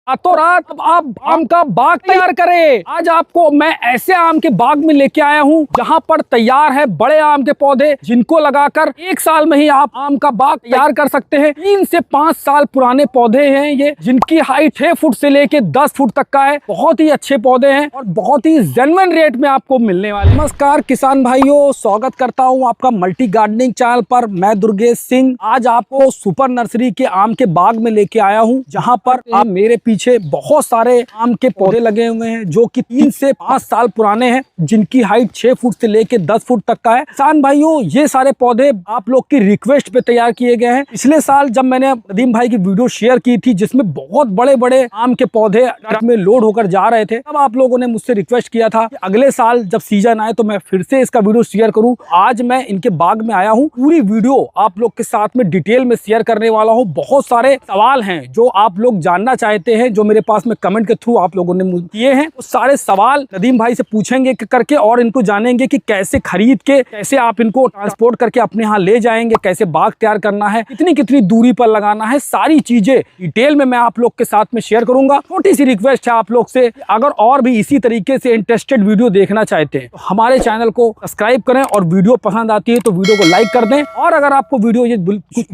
रातों रात आप आम का बाग तैयार करें। आज आपको मैं ऐसे आम के बाग में लेके आया हूँ जहाँ पर तैयार है बड़े आम के पौधे, जिनको लगाकर 1 साल में ही आप आम का बाग तैयार कर सकते हैं। 3 से 5 साल पुराने पौधे हैं ये, जिनकी हाइट 6 फुट से लेके 10 फुट तक का है। बहुत ही अच्छे पौधे हैं और बहुत ही जेन्युइन रेट में आपको मिलने वाले। नमस्कार किसान भाइयों, स्वागत करता हूँ आपका मल्टी गार्डनिंग चैनल पर। मैं दुर्गेश सिंह आज आपको सुपर नर्सरी के आम के बाग में लेके आया हूँ, जहाँ पर आप मेरे पीछे बहुत सारे आम के पौधे लगे हुए हैं जो कि 3 से 5 साल पुराने हैं, जिनकी हाइट 6 फुट से लेके 10 फुट तक का है। किसान भाइयों, ये सारे पौधे आप लोग की रिक्वेस्ट पे तैयार किए गए हैं। पिछले साल जब मैंने नदीम भाई की वीडियो शेयर की थी, जिसमें बहुत बड़े बड़े आम के पौधे ट्रक में लोड होकर जा रहे थे, तब आप लोगों ने मुझसे रिक्वेस्ट किया था कि अगले साल जब सीजन आए तो मैं फिर से इसका वीडियो शेयर करूं। आज मैं इनके बाग में आया हूं, पूरी वीडियो आप लोग के साथ में डिटेल में शेयर करने वाला हूं। बहुत सारे सवाल हैं जो आप लोग जानना चाहते हैं, जो मेरे पास में कमेंट के थ्रू आप लोगों ने किए हैं। वो सारे सवाल नदीम भाई से पूछेंगे करके और इनको जानेंगे कि कैसे खरीद के, कैसे आप इनको ट्रांसपोर्ट करके अपने यहाँ ले जाएंगे, कैसे बाग तैयार करना है, कितनी कितनी दूरी पर लगाना है, सारी चीजें डिटेल में मैं आप लोग के साथ में शेयर करूंगा। छोटी सी रिक्वेस्ट है आप लोग से, अगर और भी इसी तरीके से इंटरेस्टेड वीडियो देखना चाहते हैं तो हमारे चैनल को सब्सक्राइब करें, और वीडियो पसंद आती है तो वीडियो को लाइक कर दें, और अगर आपको वीडियो ये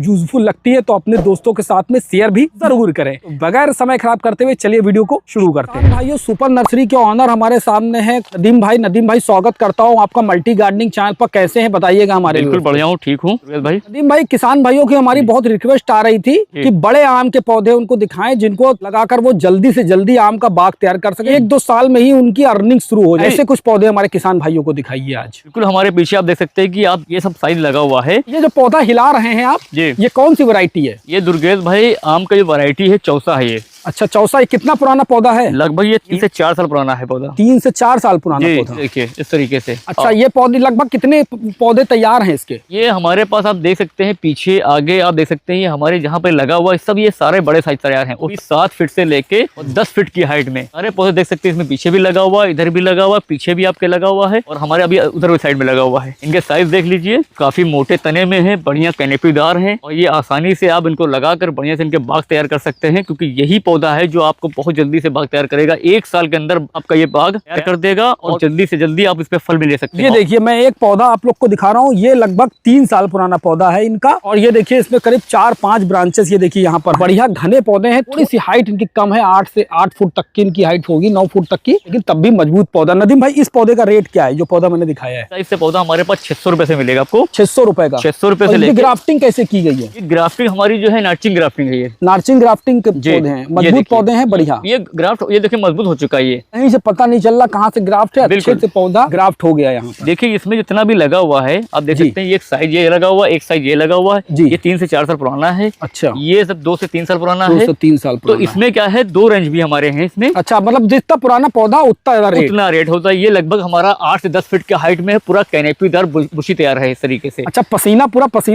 यूजफुल लगती है तो अपने दोस्तों के साथ में शेयर भी जरूर करें। तो बगैर समय खराब करते हुए चलिए वीडियो को शुरू करते हैं। भाइयों, सुपर नर्सरी के ऑनर हमारे सामने है नदीम भाई। नदीम भाई, स्वागत करता हूँ आपका मल्टी गार्डनिंग चैनल पर। कैसे हैं बताइएगा हमारे? बिल्कुल बढ़िया हूँ, ठीक हूँ भाई। नदीम भाई, किसान भाइयों की हमारी बहुत रिक्वेस्ट आ रही थी कि बड़े आम के पौधे उनको दिखाएं, जिनको लगाकर वो जल्दी से जल्दी आम का बाग तैयार कर सके, 1-2 साल में ही उनकी अर्निंग शुरू हो जाए। ऐसे कुछ पौधे हमारे किसान भाइयों को दिखाइए आज। बिल्कुल, हमारे पीछे आप देख सकते हैं कि आप ये सब साइज लगा हुआ है। ये जो पौधा हिला रहे हैं आप, ये कौन सी वैरायटी है? ये दुर्गेश भाई आम का जो वैरायटी है, चौसा है ये। अच्छा, चौसा। ये कितना पुराना पौधा है? लगभग ये 3 से 4 साल पुराना है पौधा। 3 से 4 साल पुराना पौधा। देखिए इस तरीके से। अच्छा, ये पौधे लगभग कितने पौधे तैयार हैं इसके? ये हमारे पास आप देख सकते हैं, पीछे आगे आप देख सकते हैं, ये हमारे जहाँ पे लगा हुआ है सब ये सारे बड़े साइज तैयार हैं। 7 फीट से लेके 10 फीट की हाइट में सारे पौधे देख सकते हैं। इसमें पीछे भी लगा हुआ है, इधर भी लगा हुआ है, पीछे भी आपके लगा हुआ है, और हमारे अभी उधर भी साइड में लगा हुआ है। इनके साइज देख लीजिए, काफी मोटे तने में है, बढ़िया कैनेपीदार है, और ये आसानी से आप इनको लगाकर बढ़िया से इनके बाग तैयार कर सकते हैं, क्योंकि यही पौधा है जो आपको बहुत जल्दी से बाग तैयार करेगा। 1 साल के अंदर आपका ये बाग तैयार कर देगा, और जल्दी से जल्दी आप इस पे फल भी ले सकते हैं। ये देखिए, मैं एक पौधा आप लोग को दिखा रहा हूँ। ये लगभग 3 साल पुराना पौधा है इनका, और ये देखिए इसमें करीब 4-5 ब्रांचेस ये देखिए यहाँ पर बढ़िया घने पौधे हैं। थोड़ी सी हाइट इनकी कम है, 8 से 8 फुट तक की इनकी हाइट होगी, 9 फुट तक की, लेकिन तब भी मजबूत पौधा। नदीम भाई, इस पौधे का रेट क्या है जो पौधा मैंने दिखाया है? इससे पौधा हमारे पास 600 रुपए से मिलेगा आपको। 600 रुपए का? 600 रुपए से लेकर। ग्राफ्टिंग कैसे की गई है? ग्राफ्टिंग हमारी जो है नार्चिंग ग्राफ्टिंग है। ये नार्चिंग ग्राफ्टिंग के पौधे हैं, मजबूत पौधे हैं, बढ़िया। ये ग्राफ्ट ये देखिए मजबूत हो चुका है। ये कहीं से पता नहीं चल रहा कहाँ से ग्राफ्ट है, अच्छे से पौधा ग्राफ्ट हो गया यहाँ। देखिए इसमें जितना भी लगा हुआ है आप देख सकते हैं, ये एक साइज ये लगा हुआ है, एक साइज ये लगा हुआ है। ये 3 से 4 साल पुराना है। अच्छा, ये सब 2 से 3 साल पुराना है। 2 से 3 साल तो इसमें क्या है, 2 रेंज भी हमारे हैं इसमें। अच्छा, मतलब जितना पुराना पौधा उतना रेट होता है। ये लगभग हमारा 8 से 10 फीट की हाइट में पूरा कैनेपीदार बुशी तैयार है इस तरीके से। अच्छा, पसीना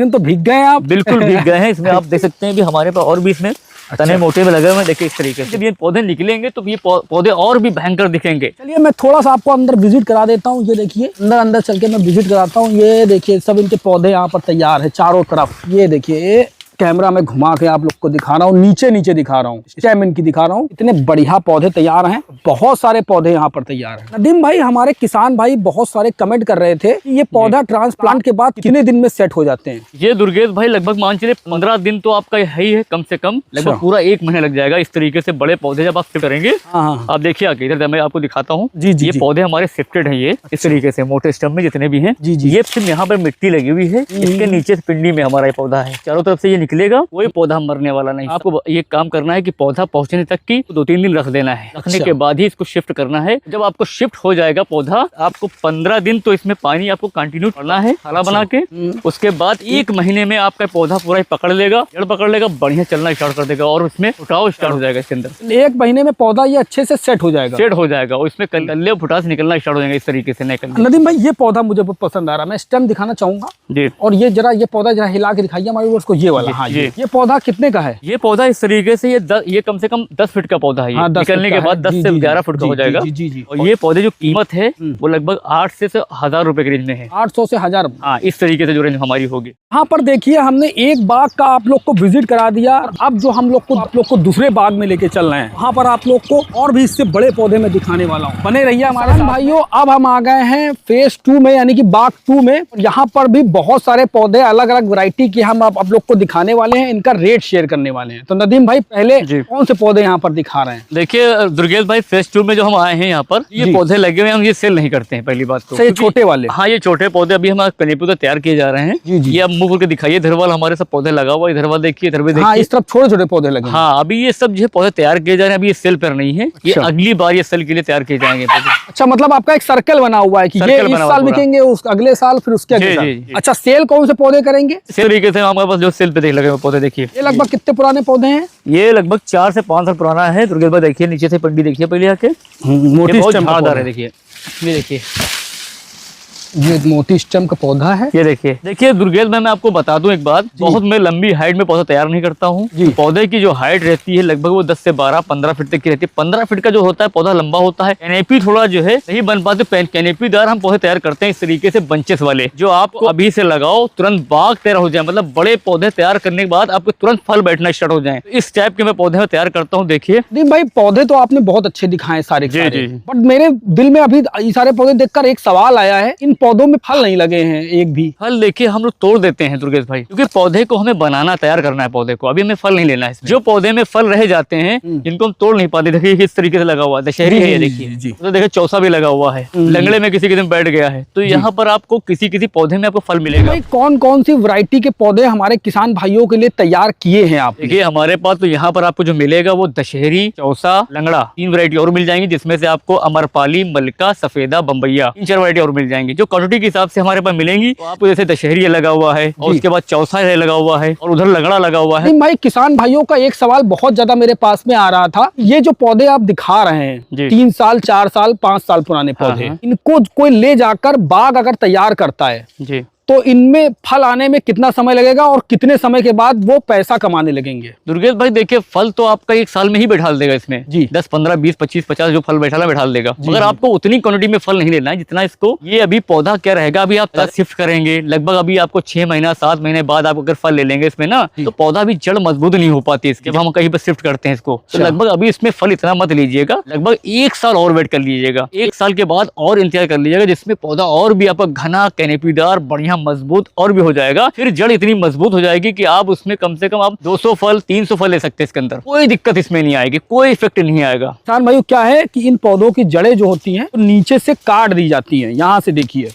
तो भीग गए आप? बिल्कुल भीग गए हैं। इसमें आप देख सकते हैं कि हमारे पास और भी इसमें तने मोटे में लगे हुए हैं। देखिए इस तरीके से जब ये पौधे निकलेंगे तो ये पौधे और भी भयंकर दिखेंगे। चलिए मैं थोड़ा सा आपको अंदर विजिट करा देता हूँ। ये देखिए अंदर चल के मैं विजिट कराता हूँ। ये देखिए सब इनके पौधे यहाँ पर तैयार है चारों तरफ। ये देखिए कैमरा में घुमा के आप लोग को दिखा रहा हूँ, नीचे दिखा रहा हूँ, स्टेम इनकी दिखा रहा हूँ। इतने बढ़िया पौधे तैयार हैं, बहुत सारे पौधे यहाँ पर तैयार हैं। नदीम भाई, हमारे किसान भाई बहुत सारे कमेंट कर रहे थे कि ये पौधा ट्रांसप्लांट के बाद कितने दिन में सेट हो जाते हैं? ये दुर्गेश भाई लगभग मान चलिए 15 दिन तो आपका है ही है, कम से कम लगभग पूरा 1 महीना लग जाएगा। इस तरीके से बड़े पौधे जब आप शिफ्ट करेंगे, आप देखिए आगे इधर मैं आपको दिखाता हूँ। ये पौधे हमारे शिफ्टेड है, ये इस तरीके से मोटे स्टम में जितने भी हैं। ये सिर्फ यहाँ पर मिट्टी लगी हुई है, इसके नीचे पिंडी में हमारा पौधा है। चारों तरफ से ये निकलेगा, कोई पौधा मरने वाला नहीं। आपको ये काम करना है कि पौधा पहुंचने तक की 2-3 दिन रख देना है। रखने के बाद ही इसको शिफ्ट करना है। जब आपको शिफ्ट हो जाएगा पौधा, आपको 15 दिन तो इसमें पानी आपको कंटिन्यू करना है, थाला बना के। उसके बाद 1 महीने में आपका पौधा पूरा पकड़ लेगा, जड़ पकड़ लेगा, बढ़िया चलना स्टार्ट कर देगा, और उसमें फुटाव स्टार्ट हो जाएगा। इसके अंदर 1 महीने में पौधा ये अच्छे से सेट हो जाएगा। और उसमें कल्ले फुटास निकलना स्टार्ट हो जाएगा इस तरीके से। नदीम भाई, ये पौधा मुझे बहुत पसंद आ रहा है, मैं स्टेम दिखाना चाहूंगा। और ये जरा ये पौधा जरा हिला के दिखाइए हमारे उसको। ये वाला हाँ ये पौधा कितने का है? ये पौधा इस तरीके से ये कम से कम 10 फीट का पौधा है। हाँ, निकलने के बाद 10 से 11 फीट का हो जाएगा। और ये पौधे जो कीमत है वो लगभग 800 से 1000 रुपए के रेंज में है। 800 से 1000। हाँ, इस तरीके से जो रेंज हमारी होगी। यहाँ पर देखिए हमने एक बाग का आप लोग को विजिट करा दिया, अब जो हम लोग को आप लोग को दूसरे बाग में लेके चल रहे हैं, वहाँ पर आप लोग को और भी इससे बड़े पौधे में दिखाने वाला हूँ। बने रहिए हमारे भाइयों। अब हम आ गए हैं फेज 2 में, यानी कि बाग 2 में। यहाँ पर भी बहुत सारे पौधे अलग अलग वैरायटी की हम आप लोग को दिखाने वाले हैं, इनका रेट शेयर करने वाले हैं। तो नदीम भाई पहले कौन से पौधे यहाँ पर दिखा रहे हैं? देखिए दुर्गेश भाई, फेज 2 में जो हम आए हैं यहाँ पर, ये पौधे लगे हुए हैं, हम ये सेल नहीं करते हैं पहली बात तो। ये छोटे वाले? हाँ, ये छोटे पौधे अभी हमारे कनेपी तो तैयार किए जा रहे हैं। ये अब मुंह करके दिखाइए, इधर वाला हमारे सब पौधे लगा हुआ, इधर वाला देखिए, इधर भी देखिए। हाँ, इस तरफ छोटे छोटे पौधे लगे। हाँ, अभी ये सब जो है पौधे तैयार किए जा रहे हैं, अभी ये सेल पर नहीं है। ये अगली बार ये सेल के लिए तैयार किए जाएंगे। अच्छा, मतलब आपका एक सर्कल बना हुआ है कि ये इस साल बिकेंगे, उस अगले साल, फिर उसके अगले साल। अच्छा, सेल कौन से पौधे करेंगे? इस तरीके से हमारे पास जो सेल पे देख लगे पौधे देखिए। ये लगभग कितने पुराने पौधे हैं? ये लगभग 4 से 5 साल पुराना है। दुर्गेश भाई देखिए, नीचे से पंडी देखिए पहले आके, मोटी झाड़दार है। देखिए, ये देखिए, ये मोती स्टेम का पौधा है। ये देखिए दुर्गेश भाई, मैं आपको बता दूं एक बात, बहुत मैं लंबी हाइट में पौधा तैयार नहीं करता हूँ। पौधे की जो हाइट रहती है लगभग वो 10 से 12-15 फीट तक की रहती है। 15 फीट का जो होता है पौधा लंबा होता है। कैनेपी थोड़ा जो है नहीं बन पाते, कैनेपी दार हम पौधे तैयार करते हैं इस तरीके से, बंचेस वाले, जो आपको अभी से लगाओ तुरंत बाग तैयार हो जाए। मतलब बड़े पौधे तैयार करने के बाद आपको तुरंत फल बैठना स्टार्ट हो जाए। इस टाइप के मैं पौधे तैयार करता हूँ। देखिए भाई, पौधे तो आपने बहुत अच्छे दिखाए सारे, बट मेरे दिल में अभी ये सारे पौधे देखकर एक सवाल आया है, इन पौधों में फल नहीं लगे हैं एक भी। फल देखिए हम लोग तोड़ देते हैं दुर्गेश भाई, क्योंकि पौधे को हमें बनाना, तैयार करना है पौधे को, अभी हमें फल नहीं लेना है। जो पौधे में फल रह जाते हैं जिनको हम तोड़ नहीं पाते, देखिए किस तरीके से लगा हुआ है, दशहरी है ये देखिए, तो देखिए चौसा भी लगा हुआ है, लंगड़े में किसी दिन बैठ गया है। तो यहाँ पर आपको किसी किसी पौधे में आपको फल मिलेगा। कौन कौन सी वैरायटी के पौधे हमारे किसान भाइयों के लिए तैयार किए हैं आप? देखिए हमारे पास तो यहाँ पर आपको जो मिलेगा वो दशहरी, चौसा, लंगड़ा, 3 वैरायटी और मिल जाएंगी, जिसमें से आपको अमरपाली, मलका, सफेदा, बम्बैया, 3-4 वैरायटी और मिल जाएंगी, जो क्वांटिटी के हिसाब से हमारे पास मिलेंगी। तो आपको जैसे दशहरी लगा हुआ है, और उसके बाद चौसा लगा हुआ है, और उधर लंगड़ा लगा हुआ है। भाई, किसान भाइयों का एक सवाल बहुत ज्यादा मेरे पास में आ रहा था, ये जो पौधे आप दिखा रहे हैं 3 साल, 4 साल, 5 साल पुराने पौधे, इनको कोई ले जाकर बाग अगर तैयार करता है जी, तो इनमें फल आने में कितना समय लगेगा और कितने समय के बाद वो पैसा कमाने लगेंगे? दुर्गेश भाई देखिए, फल तो आपका 1 साल में ही बैठा देगा इसमें जी, 10, 15, 20, 25, 50 जो फल बैठा देगा। मगर आपको उतनी क्वांटिटी में फल नहीं लेना है जितना इसको, ये अभी पौधा क्या रहेगा, अभी आप शिफ्ट करेंगे, लगभग अभी आपको 6 महीना 7 महीने बाद आप अगर फल ले लेंगे इसमें ना, तो पौधा भी जड़ मजबूत नहीं हो पाती इसकी, जब हम कहीं पर शिफ्ट करते हैं इसको। तो लगभग अभी इसमें फल इतना मत लीजिएगा, लगभग 1 साल और वेट कर लीजिएगा, 1 साल के बाद और इंतजार कर लीजिएगा, जिसमें पौधा और भी आपका घना, कैनेपीदार, बढ़िया मजबूत और भी हो जाएगा। फिर जड़ इतनी मजबूत हो जाएगी कि आप उसमें कम से कम आप 200 फल, 300 फल ले सकते हैं इसके अंदर, कोई दिक्कत इसमें नहीं आएगी, कोई इफेक्ट नहीं आएगा। किसान भाई क्या है कि इन पौधों की जड़ें जो होती हैं तो नीचे से काट दी जाती हैं। यहाँ से देखिए,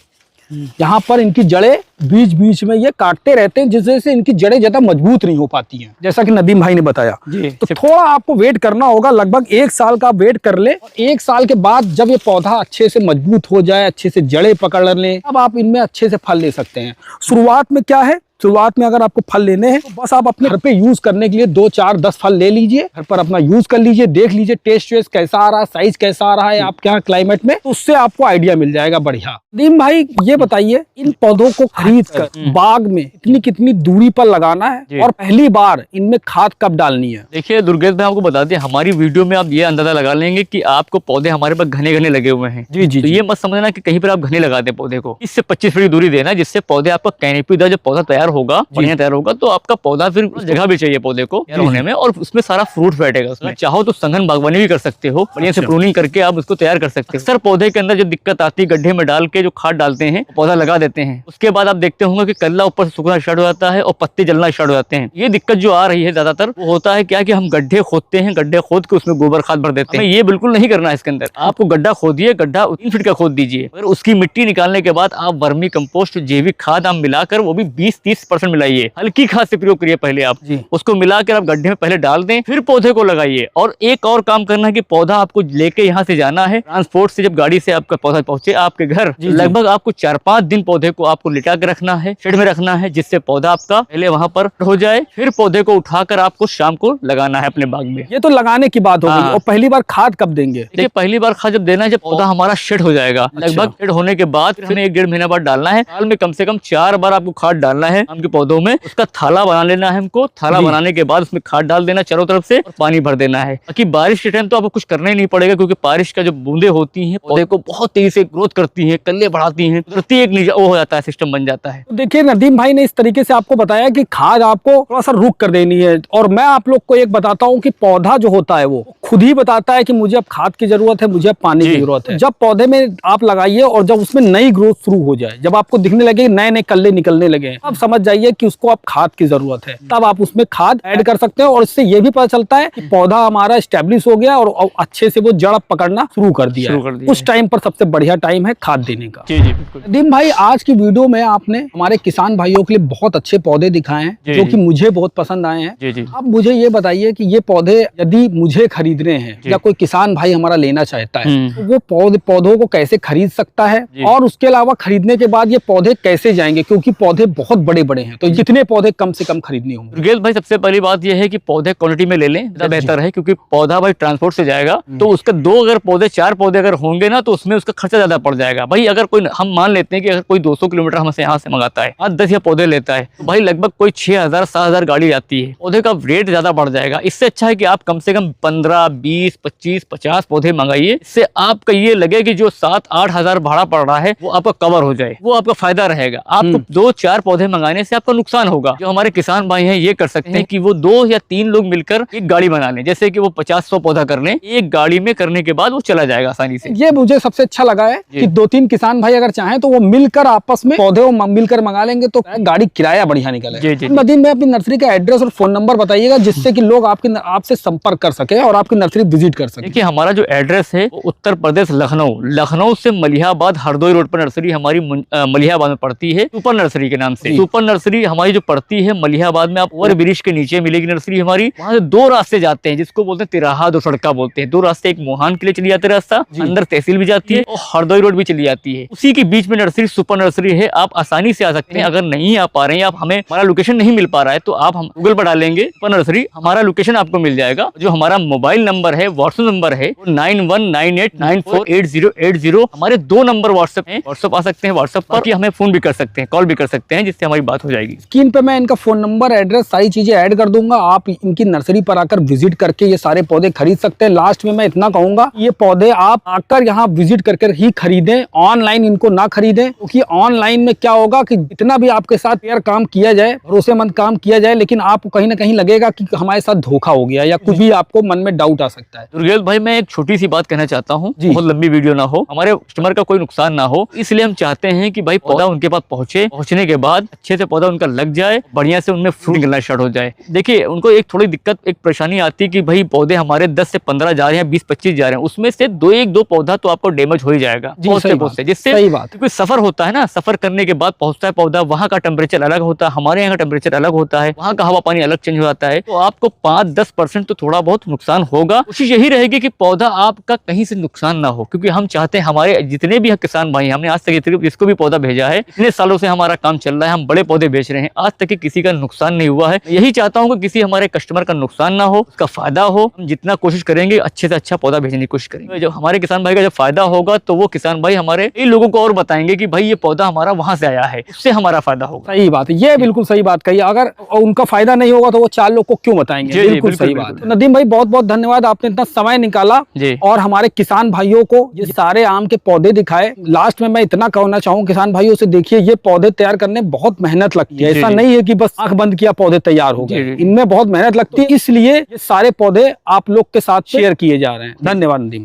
यहाँ पर इनकी जड़ें बीच बीच में ये काटते रहते हैं, जिससे से इनकी जड़ें ज्यादा मजबूत नहीं हो पाती हैं, जैसा कि नदीम भाई ने बताया। तो थोड़ा आपको वेट करना होगा, लगभग 1 साल का वेट कर ले। 1 साल के बाद जब ये पौधा अच्छे से मजबूत हो जाए, अच्छे से जड़ें पकड़ ले, अब आप इनमें अच्छे से फल ले सकते हैं। शुरुआत में क्या है, शुरुआत में अगर आपको फल लेने हैं तो बस आप अपने घर पे यूज करने के लिए 2, 4, 10 फल ले लीजिए, घर पर अपना यूज कर लीजिए, देख लीजिए टेस्ट वेस्ट कैसा आ रहा है, साइज कैसा आ रहा है आपके यहाँ क्लाइमेट में, तो उससे आपको आइडिया मिल जाएगा बढ़िया। नदीम भाई ये बताइए, इन पौधों को खरीद कर बाग में कितनी दूरी पर लगाना है और पहली बार इनमें खाद कब डालनी है? देखिए दुर्गेश भाई, आपको बता दें, हमारी वीडियो में आप ये अंदाजा लगा लेंगे कि आपको पौधे हमारे पास घने घने लगे हुए हैं। जी जी, तो ये मत समझना कि कहीं पर आप घने लगा दें पौधे को, इससे 25 फीट दूरी देना, जिससे पौधे आपका कैनेपीदार जब पौधा तैयार होगा, बढ़िया तैयार होगा, तो आपका पौधा फिर जगह भी चाहिए पौधे को तैयार होने में, और उसमें सारा फ्रूट बैठेगा उसमें। चाहो तो संघन बागवानी भी कर सकते हो, बढ़िया से प्रूनिंग करके आप उसको तैयार कर सकते हैं। सर पौधे के अंदर जो दिक्कत आती है, गड्ढे में डाल के जो खाद डालते हैं, पौधा लगा देते हैं, उसके बाद आप देखते होंगे कि कल्ला ऊपर से सूखना स्टार्ट हो जाता है और पत्ते जलना स्टार्ट हो जाते हैं। ये दिक्कत जो आ रही है ज्यादातर, वो होता है क्या कि हम गड्ढे खोदते हैं, गड्ढे खोद के उसमें गोबर खाद भर देते हैं। ये बिल्कुल नहीं करना है इसके अंदर। आपको गड्ढा खोदिए, गड्ढा 3 फीट का खोद दीजिए, और उसकी मिट्टी निकालने के बाद आप वर्मी कंपोस्ट, जैविक खाद आप मिलाकर, वो भी 20-30% मिलाइए, हल्की खाद से प्रयोग करिए पहले आप, उसको मिलाकर आप गड्ढे में पहले डाल दें, फिर पौधे को लगाइए। और एक और काम करना है कि पौधा आपको लेके यहाँ से जाना है, ट्रांसपोर्ट से जब गाड़ी से आपका पौधा पहुंचे आपके घर, लगभग आपको 4-5 दिन पौधे को आपको लिटा के रखना है, शेड में रखना है, जिससे पौधा आपका पहले वहां पर हो जाए, फिर पौधे को उठाकर आपको शाम को लगाना है अपने बाग में। ये तो लगाने की बात हो गई। और पहली बार खाद कब देंगे? देखिए पहली बार खाद जब देना है जब पौधा हमारा शेड हो जाएगा, लगभग शेड होने के बाद फिर 1-1.5 महीना बाद डालना है। साल में कम से कम 4 बार आपको खाद डालना है। आम के पौधों में, उसका थाला बना लेना है हमको। थाला बनाने के बाद उसमें खाद डाल देना चारों तरफ से और पानी भर देना है, ताकि बारिश के टाइम तो आपको कुछ करना ही नहीं पड़ेगा, क्योंकि बारिश का जो बूंदे होती हैं पौधे को बहुत तेजी से ग्रोथ करती हैं, कल्ले बढ़ाती हैं, तुरंत एक वो हो जाता है, सिस्टम बन जाता है। तो देखिए नदीम भाई ने इस तरीके से आपको बताया कि खाद आपको थोड़ा सा रुक कर देनी है, और मैं आप लोग को एक बताता हूँ कि पौधा जो होता है वो खुद ही बताता है कि मुझे अब खाद की जरूरत है, मुझे अब पानी की जरूरत है। जब पौधे में आप लगाइए और जब उसमें नई ग्रोथ शुरू हो जाए, जब आपको दिखने लगे नए नए कल्ले निकलने लगे, अब समझ जाइए कि उसको अब खाद की जरूरत है, तब आप उसमें खाद ऐड कर सकते हैं। और इससे ये भी पता चलता है कि पौधा हमारा स्टेब्लिश हो गया और अच्छे से वो जड़ पकड़ना शुरू कर दिया है। उस टाइम पर सबसे बढ़िया टाइम है खाद देने का। जी जी बिल्कुल। नदीम भाई, आज की वीडियो में आपने हमारे किसान भाइयों के लिए बहुत अच्छे पौधे दिखाए हैं जो कि मुझे बहुत पसंद आए हैं। जी जी। अब मुझे ये बताइए कि ये पौधे यदि मुझे खरीदने हैं या कोई किसान भाई हमारा लेना चाहता है, तो वो पौधों को कैसे खरीद सकता है, और उसके अलावा खरीदने के बाद ये पौधे कैसे जाएंगे, क्योंकि पौधे बहुत बड़े बड़े हैं, तो जितने पौधे कम से कम खरीदने होंगे? दुर्गेश भाई, सबसे पहली बात यह है कि पौधे क्वालिटी में ले लें, ज्यादा बेहतर है, क्योंकि पौधा भाई ट्रांसपोर्ट से जाएगा तो उसके अगर पौधे 4 पौधे अगर होंगे ना, तो उसमें उसका खर्चा ज्यादा पड़ जाएगा। भाई अगर कोई, हम मान लेते हैं कि अगर कोई 200 किलोमीटर हमसे यहाँ से मंगाता है, 10 या पौधे लेता है, तो भाई लगभग कोई 6,000-7,000 गाड़ी जाती है, पौधे का रेट ज्यादा बढ़ जाएगा। इससे अच्छा है कि आप कम से कम 15, 20, 25, 50 पौधे मंगाइए। इससे आपका ये लगे कि जो 7-8 हजार भाड़ा पड़ रहा है वो आपका कवर हो जाए, वो आपका फायदा रहेगा। आपको 2-4 पौधे मंगाने से आपका नुकसान होगा। जो हमारे किसान भाई हैं ये कर सकते हैं कि वो 2 या 3 लोग मिलकर एक गाड़ी बना लें, जैसे कि वो 50-100 पौधा कर लें, एक गाड़ी में करने के बाद वो चला जाएगा आसानी से। ये मुझे सबसे अच्छा लगा है कि 2-3 किसान भाई अगर चाहें तो वो मिलकर आपस में पौधे मिलकर मंगा लेंगे, तो गाड़ी किराया बढ़िया निकलेगा। नदीम में अपनी नर्सरी का एड्रेस और फोन नंबर बताइएगा, जिससे कि लोग आपसे संपर्क कर सके और आपकी नर्सरी विजिट कर सके। देखिए, हमारा जो एड्रेस है वो उत्तर प्रदेश लखनऊ से मलिहाबाद हरदोई रोड पर नर्सरी हमारी मलिहाबाद में पड़ती है, सुपर नर्सरी के नाम से। सुपर नर्सरी हमारी जो पड़ती है मलिहाबाद में, आप ओवर ब्रिज के नीचे मिलेगी नर्सरी हमारी। वहाँ से 2 रास्ते जाते हैं, जिसको बोलते हैं तिराहा 2 सड़का बोलते हैं। 2 रास्ते, एक मोहान के लिए चली जाती है रास्ता, अंदर तहसील भी जाती है, और हरदोई रोड भी चली जाती है। उसी के बीच में नर्सरी सुपर नर्सरी है। आप आसानी से आ सकते हैं। अगर नहीं आ पा रहे हैं, आप हमें, हमारा लोकेशन नहीं मिल पा रहा है, तो आप हम गूगल पर डालेंगे सुपर नर्सरी, हमारा लोकेशन आपको मिल जाएगा। जो हमारा मोबाइल नंबर है, व्हाट्सएप नंबर है, 9198948080। हमारे 2 नंबर व्हाट्सएप है, व्हाट्सएप आ सकते हैं, व्हाट्सएप पर हमें फोन भी कर सकते हैं, कॉल भी कर सकते हैं, जिससे हमारी बात हो जाएगी। स्क्रीन पे मैं इनका फोन नंबर, एड्रेस, सारी चीजें ऐड कर दूंगा। आप इनकी नर्सरी पर आकर विजिट करके ये सारे पौधे खरीद सकते हैं। लास्ट में मैं इतना कहूंगा, ये पौधे आप आकर यहाँ विजिट करके ही खरीदें, ऑनलाइन इनको ना खरीदें, क्योंकि ऑनलाइन में क्या होगा कि जितना भी आपके साथ फेयर काम किया जाए, भरोसेमंद काम किया जाए, लेकिन आपको कहीं ना कहीं लगेगा कि हमारे साथ धोखा हो गया, या कुछ भी आपको मन में डाउट आ सकता है। दुर्गेश भाई, मैं एक छोटी सी बात कहना चाहता हूँ, बहुत लंबी वीडियो ना हो, हमारे कस्टमर का कोई नुकसान ना हो, इसलिए हम चाहते हैं कि भाई पौधा उनके पास पहुंचने के बाद अच्छे से पौधा उनका लग जाए, बढ़िया से उनमें फ्रूट निकलना स्टार्ट हो जाए। देखिए, उनको एक थोड़ी दिक्कत, एक परेशानी आती है कि भाई पौधे हमारे 10 से 15 जा रहे हैं, 20-25 जा रहे हैं, उसमें से 1-2 पौधा तो आपको डैमेज हो ही जाएगा, जिससे क्योंकि सफर होता है ना, सफर करने के बाद पहुंचता है पौधा, वहाँ का टेम्परेचर अलग होता है, हमारे यहाँ का टेम्परेचर अलग होता है, वहाँ का हवा पानी अलग चेंज हो जाता है, तो आपको 5-10% तो थोड़ा बहुत नुकसान होगा। कोशिश यही रहेगी कि पौधा आपका कहीं से नुकसान ना हो, क्योंकि हम चाहते हैं हमारे जितने भी किसान भाई, हमने आज तक जिसको भी पौधा भेजा है, इतने सालों से हमारा काम चल रहा है, हम बड़े पौधे बेच रहे हैं, आज तक किसी का नुकसान नहीं हुआ है। यही चाहता हूँ कि किसी हमारे कस्टमर का नुकसान ना हो, उसका फायदा हो। हम जितना कोशिश करेंगे अच्छे से अच्छा पौधा भेजने की कोशिश करेंगे। जब हमारे किसान भाई का जब फायदा होगा, तो वो किसान भाई हमारे कई लोगों को और बताएंगे कि भाई ये पौधा हमारा वहां से आया है, उससे हमारा फायदा होगा। सही बात है, ये बिल्कुल सही बात कही। अगर उनका फायदा नहीं होगा तो वो 4 लोग को क्यों बताएंगे? बिल्कुल सही बात है। नदीम भाई, बहुत बहुत धन्यवाद, आपने इतना समय निकाला और हमारे किसान भाइयों को ये सारे आम के पौधे दिखाए। लास्ट में मैं इतना कहना चाहूँ किसान भाइयों से, देखिए ये पौधे तैयार करने बहुत मेहनत लगती है। ऐसा नहीं है कि बस आंख बंद किया पौधे तैयार हो गए, इनमें बहुत मेहनत लगती है, इसलिए ये सारे पौधे आप लोग के साथ शेयर किए जा रहे हैं। धन्यवाद नदीम।